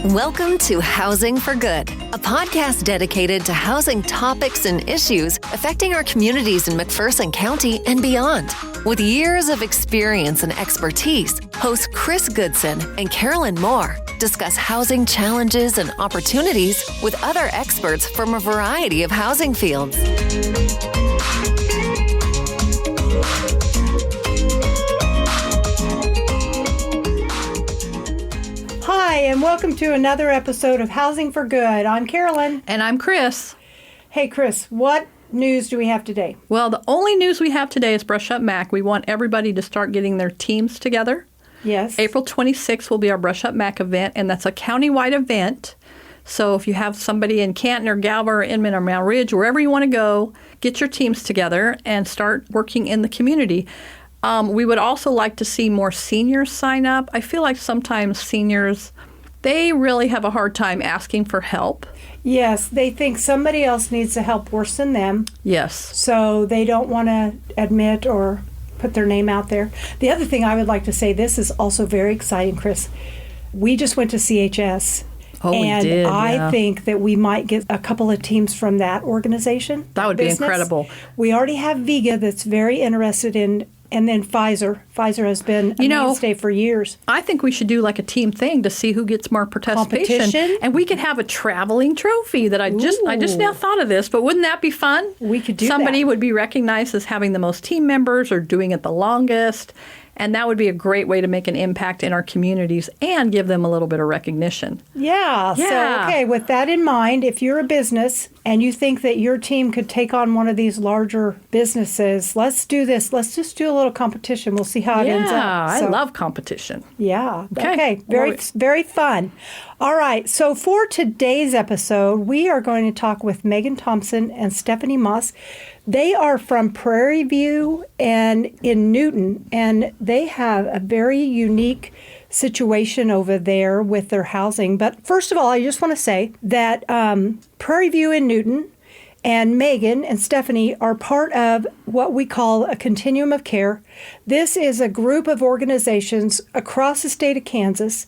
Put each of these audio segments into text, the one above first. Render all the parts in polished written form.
Welcome to Housing for Good, a podcast dedicated to housing topics and issues affecting our communities in McPherson County and beyond. With years of experience and expertise, hosts Chris Goodson and Karolyn Moore discuss housing challenges and opportunities with other experts from a variety of housing fields. Hi, and welcome to another episode of Housing for Good. I'm Karolyn. And I'm Chris. Hey, Chris, what news do we have today? Well, the only news we have today is Brush Up Mac. We want everybody to start getting their teams together. Yes. April 26th will be our Brush Up Mac event, and that's a countywide event. So if you have somebody in Canton or Galva or Inman or Mount Ridge, wherever you want to go, get your teams together and start working in the community. We would also like to see more seniors sign up. I feel like sometimes seniors, they really have a hard time asking for help. Yes, they think somebody else needs the help worse than them. Yes. So they don't want to admit or put their name out there. The other thing I would like to say, this is also very exciting, Chris. We just went to CHS. Oh, and we did, I think that we might get a couple of teams from that organization. That would be incredible. We already have Vega that's very interested in, and then Pfizer. Pfizer has been a mainstay for years. I think we should do like a team thing to see who gets more participation. Competition? And we could have a traveling trophy that I just now thought of this, but wouldn't that be fun? We could do Somebody that. would be recognized as having the most team members or doing it the longest. And that would be a great way to make an impact in our communities and give them a little bit of recognition. Yeah. So, okay, with that in mind, if you're a business and you think that your team could take on one of these larger businesses, let's do this. Let's just do a little competition. We'll see how it ends up. Yeah, I love competition. Yeah. Okay. Very fun. All right. So for today's episode, we are going to talk with Megan Thompson and Stephanie Moss. They are from Prairie View and in Newton, and they have a very unique situation over there with their housing. But first of all, I just want to say that Prairie View in Newton and Megan and Stephanie are part of what we call a continuum of care. This is a group of organizations across the state of Kansas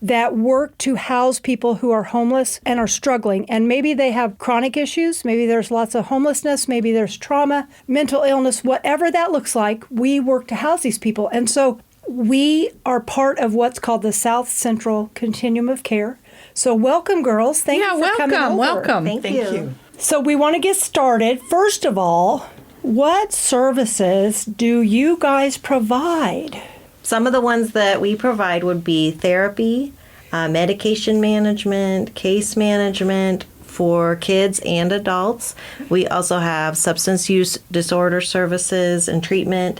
that work to house people who are homeless and are struggling. And maybe they have chronic issues, maybe there's lots of homelessness, maybe there's trauma, mental illness, whatever that looks like, we work to house these people. And so we are part of what's called the South Central Continuum of Care. So welcome, girls. Thank you for coming over. Welcome. Thank you. So we want to get started. First of all, what services do you guys provide? Some of the ones that we provide would be therapy, medication management, case management for kids and adults. We also have substance use disorder services and treatment.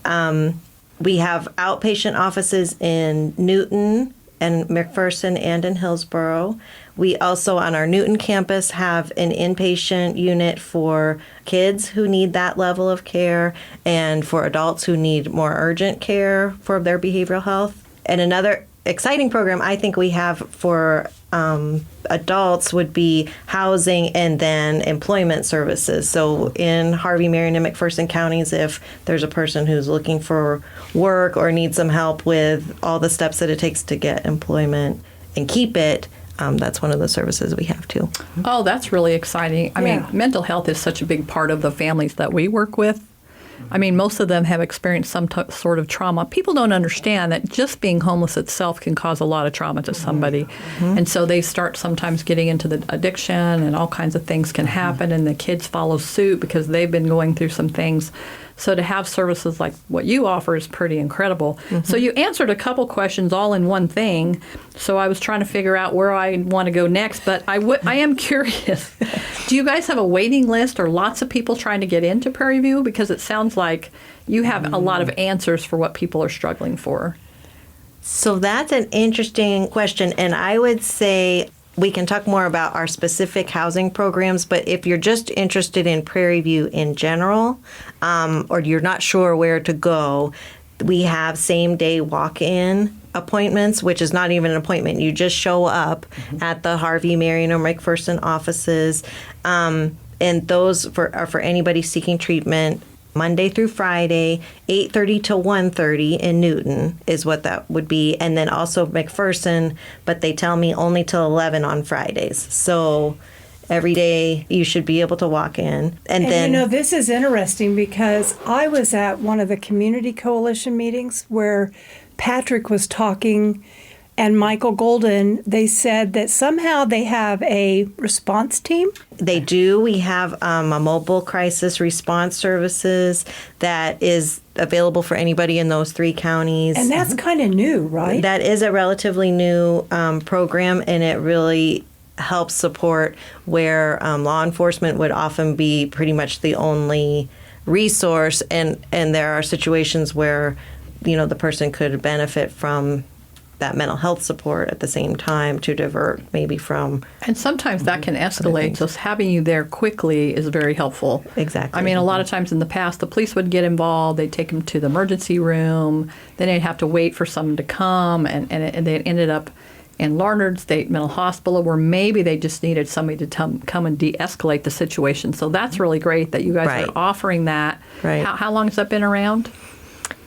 We have outpatient offices in Newton and McPherson and in Hillsborough. We also, on our Newton campus, have an inpatient unit for kids who need that level of care and for adults who need more urgent care for their behavioral health. And another exciting program I think we have for adults would be housing and then employment services. So in Harvey, Marion, and McPherson counties, if there's a person who's looking for work or needs some help with all the steps that it takes to get employment and keep it, that's one of the services we have too. Oh, that's really exciting. I mean, mental health is such a big part of the families that we work with. I mean, most of them have experienced some sort of trauma. People don't understand that just being homeless itself can cause a lot of trauma to somebody. Mm-hmm. And so they start sometimes getting into the addiction and all kinds of things can happen, and the kids follow suit because they've been going through some things. So to have services like what you offer is pretty incredible. Mm-hmm. So you answered a couple questions all in one thing. So I was trying to figure out where I want to go next, but I am curious. Do you guys have a waiting list or lots of people trying to get into Prairie View? Because it sounds like you have a lot of answers for what people are struggling for. So that's an interesting question, and I would say we can talk more about our specific housing programs, but if you're just interested in Prairie View in general, or you're not sure where to go, we have same-day walk-in appointments, which is not even an appointment. You just show up at the Harvey, Marion, or McPherson offices, and those are for anybody seeking treatment Monday through Friday, 8:30 to 1:30 in Newton is what that would be. And then also McPherson, but they tell me only till 11 on Fridays. So every day you should be able to walk in. And then, this is interesting because I was at one of the Community Coalition meetings where Patrick was talking and Michael Golden. They said that somehow they have a response team. They do. We have a mobile crisis response services that is available for anybody in those 3 counties. And that's kind of new, right? That is a relatively new program, and it really helps support where law enforcement would often be pretty much the only resource, and there are situations where the person could benefit from that mental health support at the same time to divert maybe from. And sometimes that can escalate, so having you there quickly is very helpful. Exactly. I mean, a lot of times in the past, the police would get involved, they'd take them to the emergency room, then they'd have to wait for someone to come, and they ended up in Larned State Mental Hospital where maybe they just needed somebody to come and de-escalate the situation. So that's really great that you guys are offering that. Right. How long has that been around?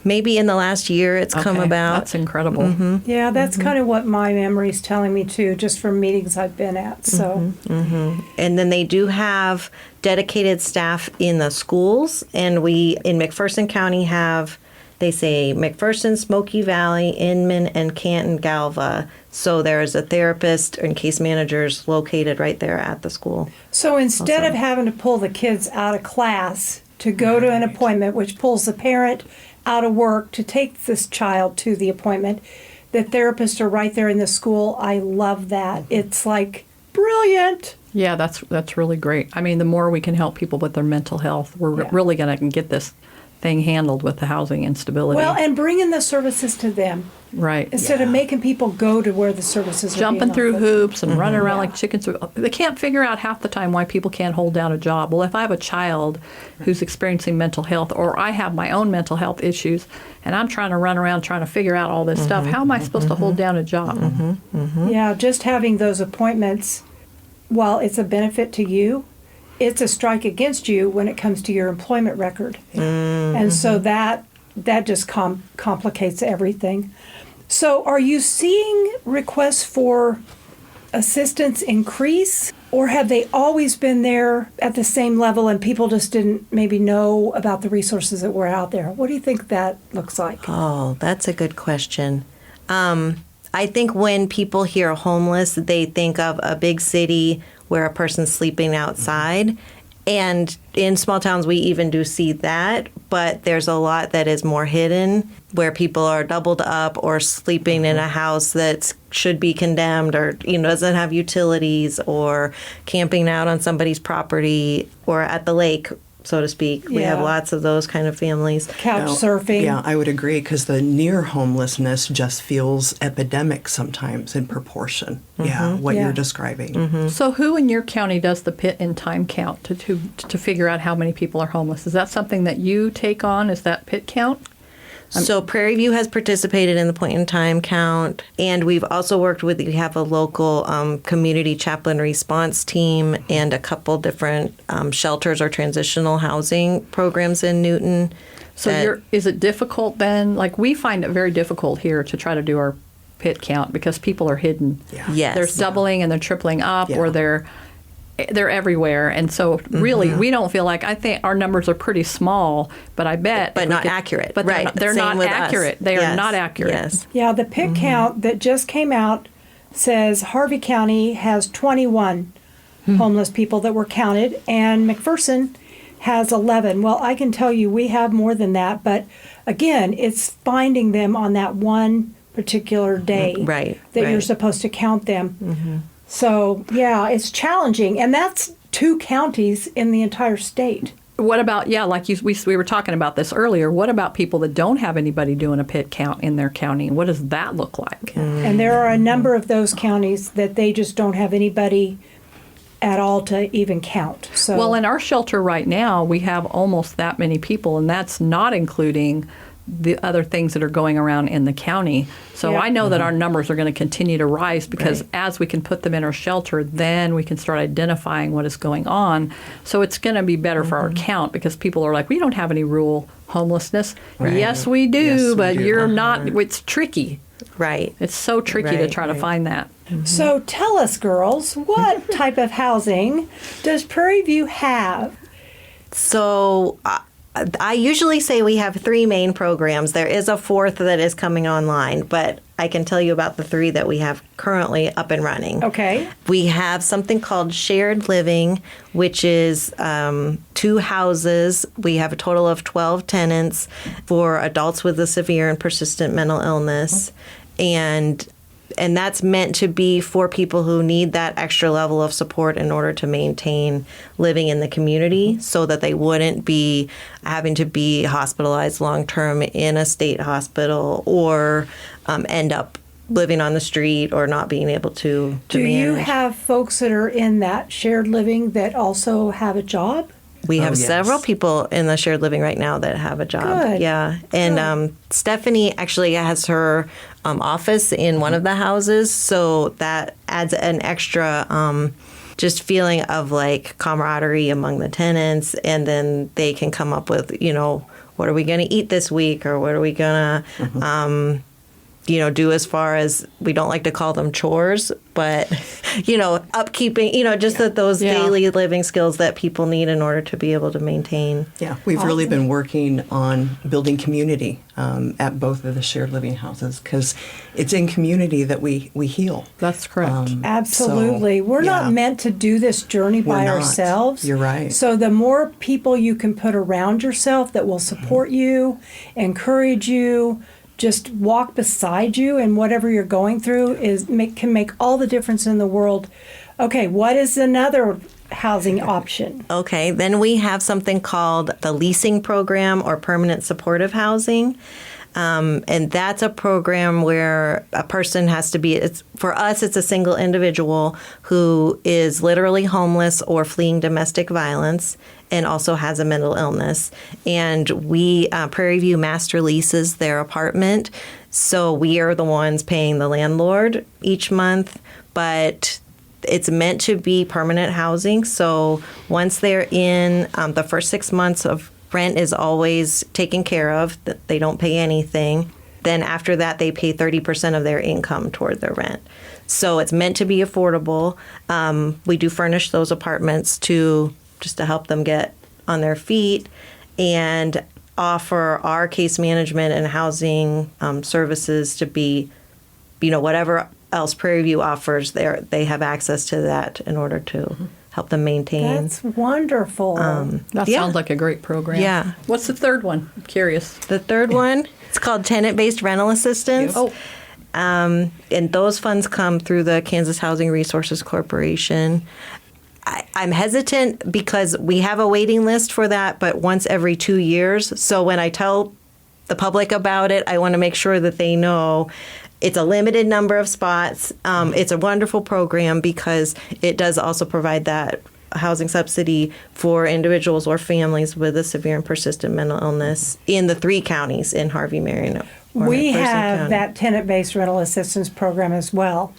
Maybe in the last year it's come about. That's incredible. Mm-hmm. Yeah, that's kind of what my memory's telling me too, just from meetings I've been at. So, And then they do have dedicated staff in the schools, and we in McPherson County have, they say McPherson, Smoky Valley, Inman, and Canton, Galva. So there's a therapist and case managers located right there at the school. So instead of having to pull the kids out of class to go to an appointment, which pulls the parent out of work to take this child to the appointment, the therapists are right there in the school. I love that. It's like brilliant. Yeah, that's really great. I mean, the more we can help people with their mental health, we're really going to get this thing handled with the housing instability. Well, and bringing the services to them. Right. Instead of making people go to where the services are Jumping being through offered. hoops and running around like chickens. They can't figure out half the time why people can't hold down a job. Well, if I have a child who's experiencing mental health, or I have my own mental health issues, and I'm trying to run around trying to figure out all this stuff, how am I supposed to hold down a job? Yeah, just having those appointments, while it's a benefit to you, it's a strike against you when it comes to your employment record. And so that just complicates everything. So are you seeing requests for assistance increase, or have they always been there at the same level and people just didn't maybe know about the resources that were out there? What do you think that looks like? Oh, that's a good question. I think when people hear homeless, they think of a big city where a person's sleeping outside. And in small towns, we even do see that, but there's a lot that is more hidden, where people are doubled up or sleeping in a house that should be condemned, or doesn't have utilities, or camping out on somebody's property or at the lake, so to speak. We have lots of those kind of families. Couch surfing. Yeah, I would agree, because the near homelessness just feels epidemic sometimes in proportion. What you're describing. So who in your county does the pit and time count to figure out how many people are homeless? Is that something that you take on? Is that pit count? So Prairie View has participated in the point in time count, and we've also worked with, we have a local community chaplain response team and a couple different shelters or transitional housing programs in Newton. So is it difficult then? Like, we find it very difficult here to try to do our pit count because people are hidden. Yes. There's doubling and they're tripling up, or they're everywhere, and so really we don't feel like, I think our numbers are pretty small, but I bet but not accurate. But they're Same not with accurate. us. They are Yes. not accurate. Yes. Yeah, the pit count that just came out says Harvey County has 21 homeless people that were counted, and McPherson has 11. Well, I can tell you we have more than that, but again, it's finding them on that one particular day that you're supposed to count them. So, yeah, it's challenging, and that's 2 counties in the entire state. What about, like we were talking about this earlier, what about people that don't have anybody doing a pit count in their county? What does that look like? And there are a number of those counties that they just don't have anybody at all to even count. So, Well, in our shelter right now, we have almost that many people, and that's not including the other things that are going around in the county. So Yeah. I know that our numbers are going to continue to rise because Right. as we can put them in our shelter, then we can start identifying what is going on. So it's going to be better for our count because people are like, we don't have any rural homelessness. Right. Yes, we do, Yes, we but do. you're not. It's tricky. Right. It's so tricky to Right, try to right. find that. So tell us, girls, what type of housing does Prairie View have? So I usually say we have 3 main programs. There is a 4th that is coming online, but I can tell you about the 3 that we have currently up and running. Okay. We have something called shared living, which is 2 houses. We have a total of 12 tenants for adults with a severe and persistent mental illness. And that's meant to be for people who need that extra level of support in order to maintain living in the community so that they wouldn't be having to be hospitalized long term in a state hospital or end up living on the street or not being able to Do you manage. have folks that are in that shared living that also have a job? We have yes. several people in the shared living right now that have a job. Good. Yeah. And Stephanie actually has her office in one of the houses. So that adds an extra just feeling of like camaraderie among the tenants. And then they can come up with, what are we going to eat this week? Or what are we going to, do as far as, we don't like to call them chores, but, upkeeping, just that those Yeah. daily living skills that people need in order to be able to maintain. Yeah, we've really been working on building community at both of the shared living houses because it's in community that we heal. That's correct. Absolutely. So, We're yeah. not meant to do this journey by We're not. ourselves. You're right. So the more people you can put around yourself that will support you, encourage you, just walk beside you in whatever you're going through can make all the difference in the world. Okay, what is another housing option? Okay, then we have something called the leasing program or permanent supportive housing. And that's a program where a person has to be, for us, it's a single individual who is literally homeless or fleeing domestic violence and also has a mental illness. And we, Prairie View master leases their apartment. So we are the ones paying the landlord each month, but it's meant to be permanent housing. So once they're in, the first 6 months of rent is always taken care of. They don't pay anything. Then after that, they pay 30% of their income toward their rent. So it's meant to be affordable. We do furnish those apartments just to help them get on their feet and offer our case management and housing services to be, whatever else Prairie View offers, they have access to that in order to help them maintain. That's wonderful. That yeah. sounds like a great program. Yeah. What's the third one? I'm curious. The third one, it's called tenant-based rental assistance. Oh, And those funds come through the Kansas Housing Resources Corporation. I'm hesitant because we have a waiting list for that, but once every 2 years. So when I tell the public about it, I want to make sure that they know it's a limited number of spots. It's a wonderful program because it does also provide that housing subsidy for individuals or families with a severe and persistent mental illness in the 3 counties in Harvey, Marion. We have that tenant-based rental assistance program as well.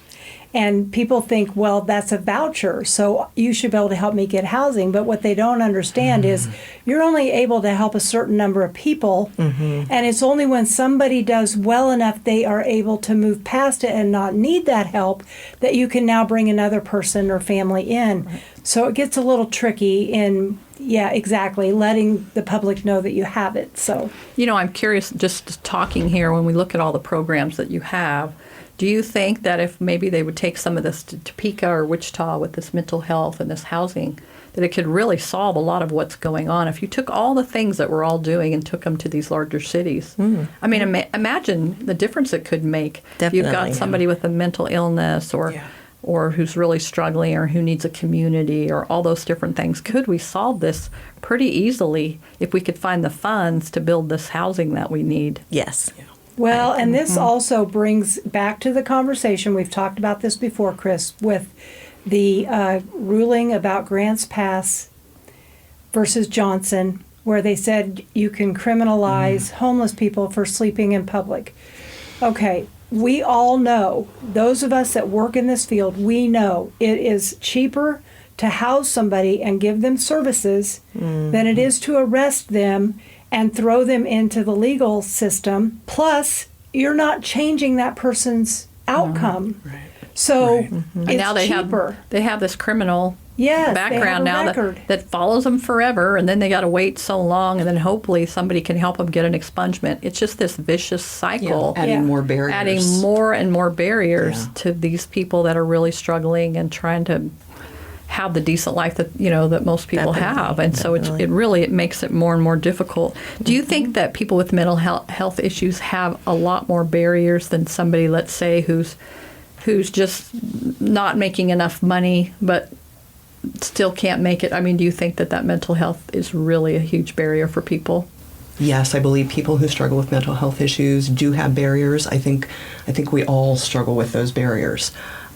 And people think, well, that's a voucher, so you should be able to help me get housing. But what they don't understand is you're only able to help a certain number of people. And it's only when somebody does well enough they are able to move past it and not need that help that you can now bring another person or family in. So it gets a little tricky in, yeah, exactly, letting the public know that you have it. So, I'm curious, just talking here, when we look at all the programs that you have, do you think that if maybe they would take some of this to Topeka or Wichita with this mental health and this housing, that it could really solve a lot of what's going on if you took all the things that we're all doing and took them to these larger cities? I mean, imagine the difference it could make. If you've got Definitely. somebody with a mental illness or who's really struggling or who needs a community or all those different things. Could we solve this pretty easily if we could find the funds to build this housing that we need? Yes. well, and this also brings back to the conversation, we've talked about this before, Chris, with the ruling about Grants Pass versus Johnson. where they said you can criminalize homeless people for sleeping in public. Okay, we all know, those of us that work in this field, we know it is cheaper to house somebody and give them services than it is to arrest them and throw them into the legal system. Plus, you're not changing that person's outcome. Right. So it's And now cheaper. they have this criminal Yes, background they have a now record. that follows them forever, and then they got to wait so long, and then hopefully somebody can help them get an expungement. It's just this vicious cycle. Adding Yeah. more barriers. Adding more and more barriers Yeah. to these people that are really struggling and trying to have the decent life that that most people have, and so it makes it more and more difficult. Do you think that people with mental health issues have a lot more barriers than somebody, let's say, who's just not making enough money but still can't make it? I mean, do you think that mental health is really a huge barrier for people? Yes, I believe people who struggle with mental health issues do have barriers. I think we all struggle with those barriers.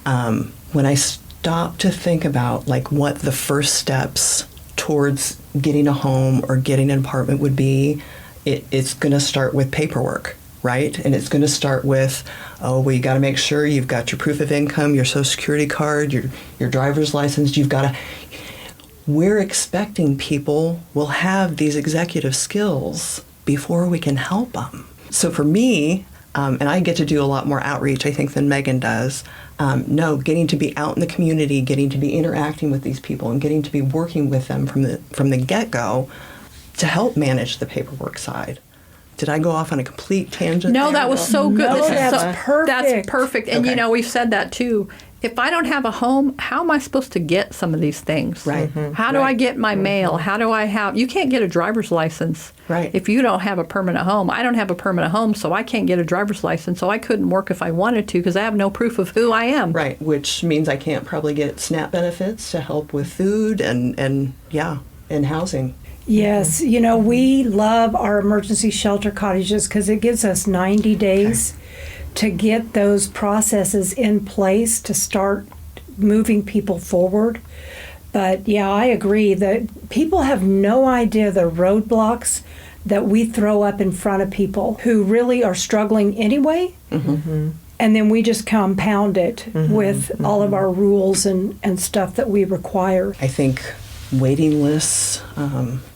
When I stop to think about like what the first steps towards getting a home or getting an apartment would be, it's going to start with paperwork, right? And it's going to start with, you got to make sure you've got your proof of income, your Social Security card, your driver's license. We're expecting people will have these executive skills before we can help them. So for me, and I get to do a lot more outreach, I think, than Megan does. Getting to be out in the community, getting to be interacting with these people, and getting to be working with them from the get-go to help manage the paperwork side. Did I go off on a complete tangent? No, there? that was so good. No, that's perfect. That's perfect. And Okay. we've said that too. If I don't have a home, how am I supposed to get some of these things? Right. How do I get my mail? How do I have? You can't get a driver's license Right. if you don't have a permanent home. I don't have a permanent home, so I can't get a driver's license. So I couldn't work if I wanted to because I have no proof of who I am. Right, which means I can't probably get SNAP benefits to help with food and housing. Yes, we love our emergency shelter cottages because it gives us 90 days to get those processes in place to start moving people forward. But yeah, I agree that people have no idea the roadblocks that we throw up in front of people who really are struggling anyway. Mm-hmm. And then we just compound it with all of our rules and stuff that we require. I think waiting lists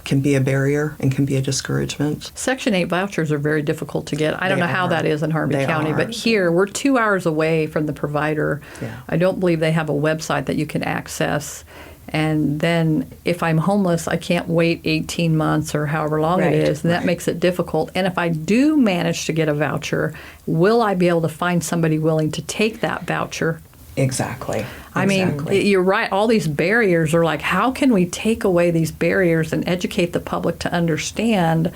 can be a barrier and can be a discouragement. Section 8 vouchers are very difficult to get. I don't They know how are. that is in Harvey They County, are. but here we're 2 hours away from the provider. Yeah. I don't believe they have a website that you can access. And then if I'm homeless, I can't wait 18 months or however long it is, and that makes it difficult. And if I do manage to get a voucher, will I be able to find somebody willing to take that voucher? Exactly. I mean, you're right. All these barriers are like, how can we take away these barriers and educate the public to understand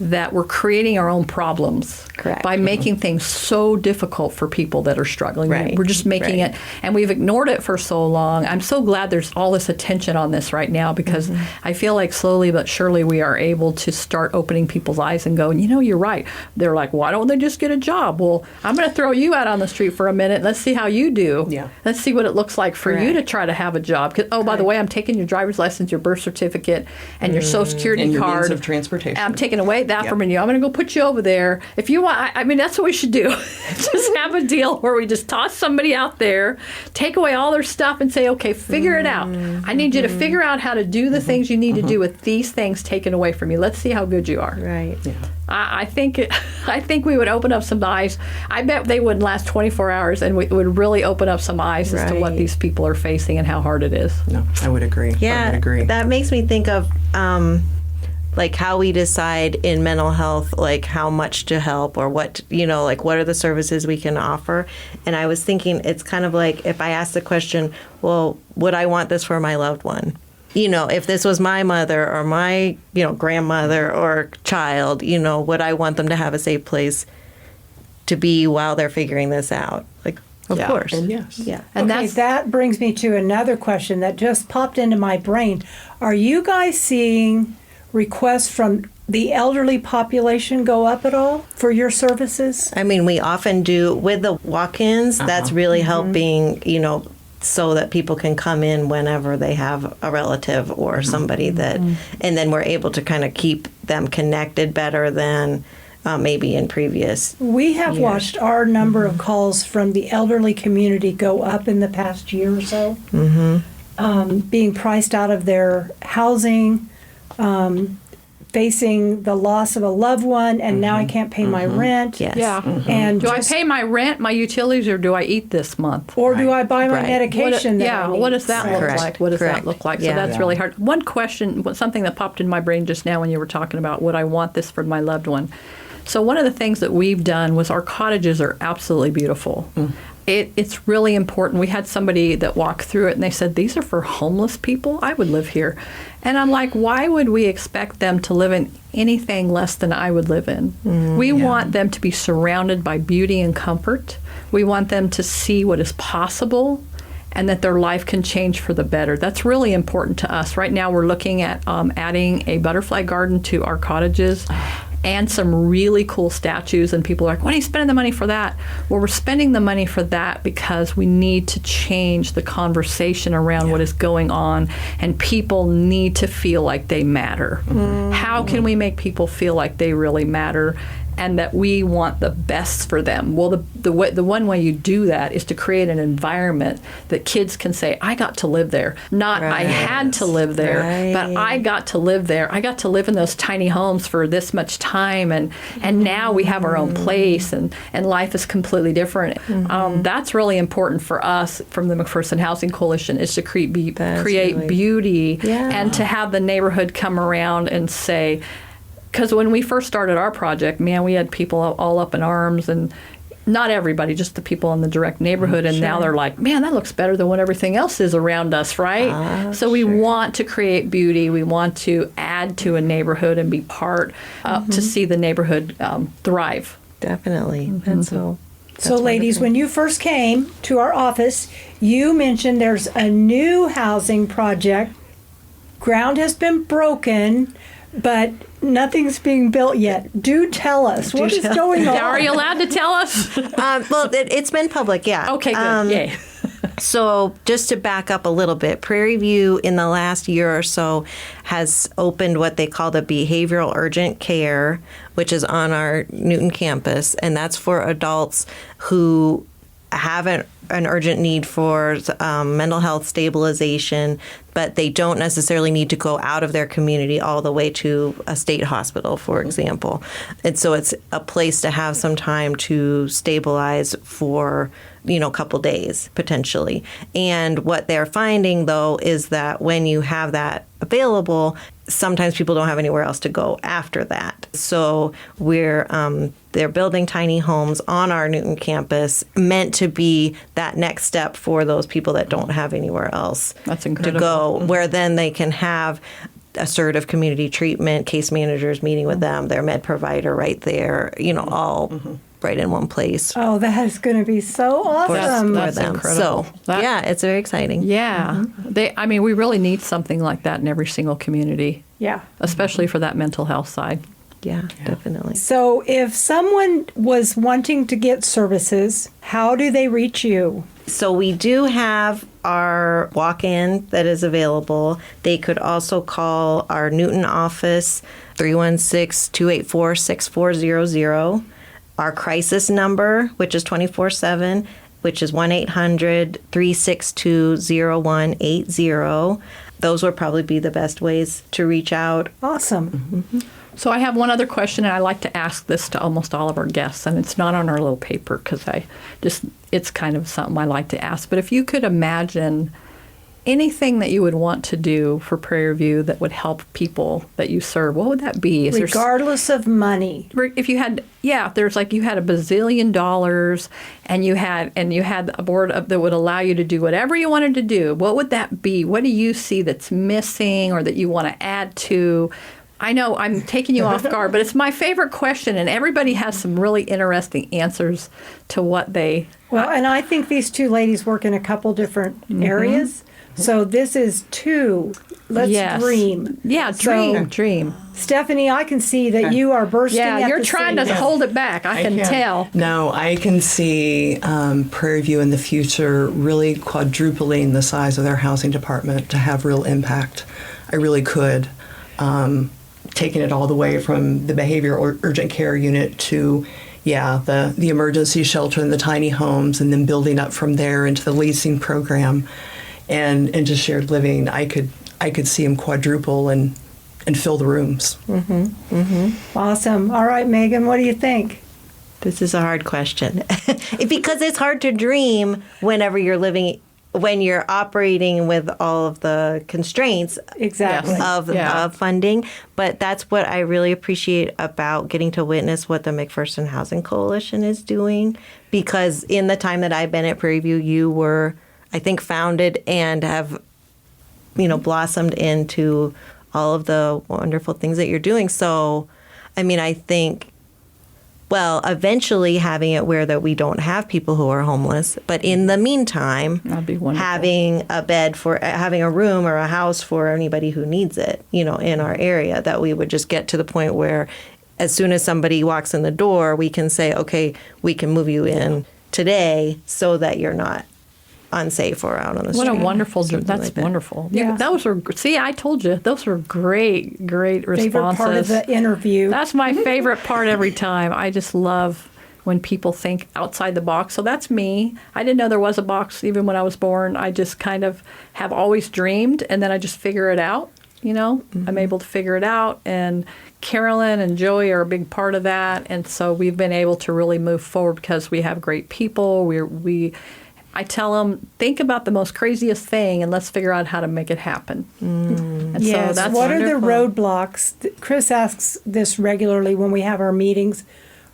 that we're creating our own problems by making things so difficult for people that are struggling. Right. We're just making it, and we've ignored it for so long. I'm so glad there's all this attention on this right now because I feel like slowly but surely we are able to start opening people's eyes and going, you're right. They're like, why don't they just get a job? Well, I'm going to throw you out on the street for a minute. Let's see how you do. Yeah. Let's see what it looks like for you to try to have a job. 'Cause, by the way, I'm taking your driver's license, your birth certificate, and your Social Security and your card. means of transportation. I'm taking away that from you. I'm going to go put you over there. If you want, I mean, that's what we should do. Just have a deal where we just toss somebody out there, take away all their stuff and say, okay, figure it out. I need you to figure out how to do the things you need to do with these things taken away from you. Let's see how good you are. Right. Yeah. I think we would open up some eyes. I bet they wouldn't last 24 hours, and we would really open up some eyes as to what these people are facing and how hard it is. No, I would agree. Yeah, I would agree. that makes me think of like how we decide in mental health, like how much to help or what, like what are the services we can offer. And I was thinking it's kind of like if I ask the question, well, would I want this for my loved one? If this was my mother or my, grandmother or child, would I want them to have a safe place to be while they're figuring this out? Like, of course. And yes. Yeah. And Okay, that brings me to another question that just popped into my brain. Are you guys seeing requests from the elderly population go up at all for your services? I mean, we often do with the walk-ins. That's really helping, so that people can come in whenever they have a relative or somebody that, and then we're able to kind of keep them connected better than maybe in previous. We have years. watched our number of calls from the elderly community go up in the past year or so, being priced out of their housing, facing the loss of a loved one, and now I can't pay my rent. Yes. Yeah. And Do I pay my rent, my utilities, or do I eat this month? or do I buy my Right. medication? that I need? What does that look Correct. like? What does Correct. that look like? Yeah. So that's really hard. One question, something that popped in my brain just now when you were talking about would I want this for my loved one? So one of the things that we've done was our cottages are absolutely beautiful. It's really important. We had somebody that walked through it and they said, these are for homeless people. I would live here. And I'm like, why would we expect them to live in anything less than I would live in? We want them to be surrounded by beauty and comfort. We want them to see what is possible and that their life can change for the better. That's really important to us. Right now we're looking at adding a butterfly garden to our cottages and some really cool statues, and people are like, what are you spending the money for that? Well, we're spending the money for that because we need to change the conversation around what is going on, and people need to feel like they matter. How can we make people feel like they really matter and that we want the best for them? Well, the one way you do that is to create an environment that kids can say, I got to live there. Not I had to live there, but I got to live there. I got to live in those tiny homes for this much time, and now we have our own place, and life is completely different. That's really important for us from the McPherson Housing Coalition, is to create beauty and to have the neighborhood come around and say, because when we first started our project, man, we had people all up in arms, and not everybody, just the people in the direct neighborhood. And now they're like, man, that looks better than what everything else is around us, right? So we want to create beauty. We want to add to a neighborhood and be part to see the neighborhood thrive. Definitely. And so, So, ladies, when you first came to our office, you mentioned there's a new housing project. Ground has been broken, but nothing's being built yet. Do tell us what is going on. Are you allowed to tell us? well, it's been public, yeah. Okay, good. Yay. So just to back up a little bit, Prairie View in the last year or so has opened what they call the behavioral urgent care, which is on our Newton campus, and that's for adults who have an urgent need for mental health stabilization, but they don't necessarily need to go out of their community all the way to a state hospital, for example. And so it's a place to have some time to stabilize for, a couple days potentially. And what they're finding, though, is that when you have that available, sometimes people don't have anywhere else to go after that. So they're building tiny homes on our Newton campus meant to be that next step for those people that don't have anywhere else to go, where then they can have assertive community treatment, case managers meeting with them, their med provider right there, all right in one place. Oh, that is going to be so awesome. That's them. incredible. So, it's very exciting. Yeah. We really need something like that in every single community. Yeah. Especially for that mental health side. Yeah, definitely. So if someone was wanting to get services, how do they reach you? So we do have our walk-in that is available. They could also call our Newton office, 316-284-6400. Our crisis number, which is 24/7, which is 1-800-362-0180. Those would probably be the best ways to reach out. Awesome. So I have one other question, and I like to ask this to almost all of our guests, and it's not on our little paper because it's kind of something I like to ask. But if you could imagine anything that you would want to do for Prairie View that would help people that you serve, what would that be? Regardless of money. If you had, there's like you had $1 bazillion and you had a board that would allow you to do whatever you wanted to do, what would that be? What do you see that's missing or that you want to add to? I know I'm taking you off guard, but it's my favorite question, and everybody has some really interesting answers to what they... Well, and I think these two ladies work in a couple different areas. So this is 2. Let's Yes. dream. Yeah, So, dream. Stephanie, I can see that you are bursting Yeah, at you're the trying to seams. hold it back. I can tell. No, I can see Prairie View in the future really quadrupling the size of their housing department to have real impact. I really could. Taking it all the way from the behavior or urgent care unit to, the emergency shelter and the tiny homes, and then building up from there into the leasing program and into shared living. I could see them quadruple and fill the rooms. Awesome. All right, Megan, what do you think? This is a hard question because it's hard to dream when you're operating with all of the constraints Exactly. of funding. But that's what I really appreciate about getting to witness what the McPherson Housing Coalition is doing, because in the time that I've been at Prairie View, you were, I think, founded and have, blossomed into all of the wonderful things that you're doing. So, I think, eventually having it where that we don't have people who are homeless, but in the meantime, That'd be wonderful. having a room or a house for anybody who needs it, in our area, that we would just get to the point where as soon as somebody walks in the door, we can say, okay, we can move you in today so that you're not unsafe or out on the street. What a wonderful, Something that's like that. wonderful. Yeah. Those were, see, I told you, those were great responses. Favorite part of the interview. That's my favorite part every time. I just love when people think outside the box. So that's me. I didn't know there was a box even when I was born. I just kind of have always dreamed, and then I just figure it out. I'm able to figure it out, and Karolyn and Joey are a big part of that. And so we've been able to really move forward because we have great people. I tell them, think about the most craziest thing and let's figure out how to make it happen. And Yes. so that's What are the wonderful. roadblocks? Chris asks this regularly when we have our meetings,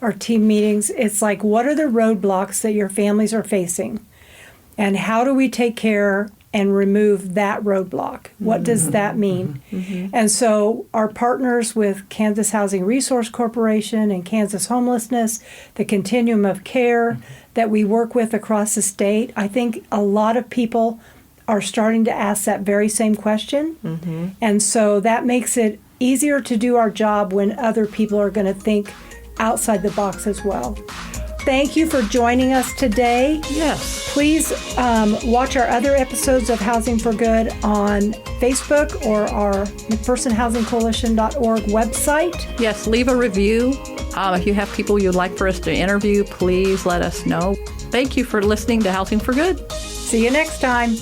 our team meetings. It's like, what are the roadblocks that your families are facing? And how do we take care and remove that roadblock? What does that mean? And so our partners with Kansas Housing Resource Corporation and Kansas Homelessness, the continuum of care that we work with across the state, I think a lot of people are starting to ask that very same question. And so that makes it easier to do our job when other people are going to think outside the box as well. Thank you for joining us today. Yes. Please watch our other episodes of Housing for Good on Facebook or our McPhersonHousingCoalition.org website. Yes, leave a review. If you have people you'd like for us to interview, please let us know. Thank you for listening to Housing for Good. See you next time.